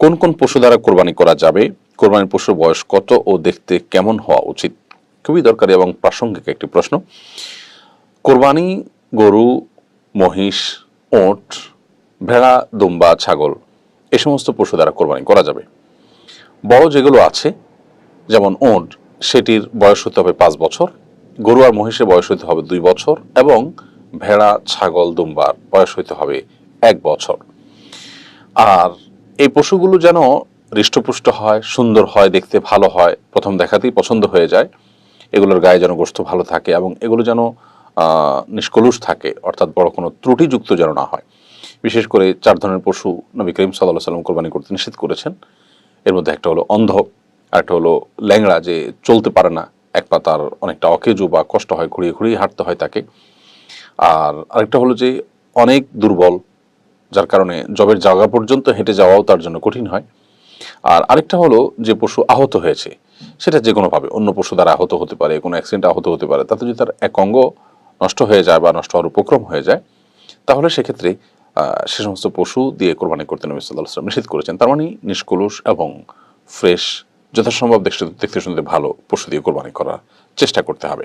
কোন কোন পশু দ্বারা কোরবানি করা যাবে, কোরবানির পশুর বয়স কত ও দেখতে কেমন হওয়া উচিত? খুবই দরকারি এবং প্রাসঙ্গিক একটি প্রশ্ন। কোরবানি গরু, মহিষ, ওট, ভেড়া, দুম্বা, ছাগল এই সমস্ত পশু দ্বারা কোরবানি করা যাবে। বড় যেগুলো আছে যেমন ওট, সেটির বয়স হতে হবে 5 বছর, গরু আর মহিষের বয়স হতে হবে 2 বছর এবং ভেড়া, ছাগল, দুম্বার বয়স হতে হবে 1 বছর। আর এই পশুগুলো যেন হৃষ্টপুষ্ট হয়, সুন্দর হয়, দেখতে ভালো হয়, প্রথম দেখাতেই পছন্দ হয়ে যায়, এগুলোর গায়ে যেন গোশত ভালো থাকে এবং এগুলো যেন নিষ্কলুষ থাকে, অর্থাৎ বড় কোনো ত্রুটিযুক্ত যেন না হয়। বিশেষ করে 4 ধরনের পশু নবী করিম সাল্লাল্লাহু আলাইহি ওয়াসাল্লাম কোরবানি করতে নিষেধ করেছেন। এর মধ্যে একটা হলো অন্ধ, আরেকটা হলো ল্যাংড়া, যে চলতে পারে না, এক পা তার অনেকটা অকেজো বা কষ্ট হয়, ঘুরিয়ে ঘুরিয়ে হাঁটতে হয় তাকে। আর আরেকটা হলো যে অনেক দুর্বল, যার কারণে জবের জায়গা পর্যন্ত হেঁটে যাওয়াও তার জন্য কঠিন হয়। আর আরেকটা হলো যে পশু আহত হয়েছে, সেটা যে কোনোভাবে অন্য পশু দ্বারা আহত হতে পারে, কোনো অ্যাক্সিডেন্টে আহত হতে পারে, তাতে যদি তার এক অঙ্গ নষ্ট হয়ে যায় বা নষ্ট হওয়ার উপক্রম হয়ে যায়, তাহলে সেক্ষেত্রে সে সমস্ত পশু দিয়ে কোরবানি করতে নবী সাল্লাল্লাহু আলাইহি ওয়াসাল্লাম নিষেধ করেছেন। তার মানে নিষ্কলুষ এবং ফ্রেশ, যথাসম্ভব দেখতে শুনতে ভালো পশু দিয়ে কোরবানি করার চেষ্টা করতে হবে।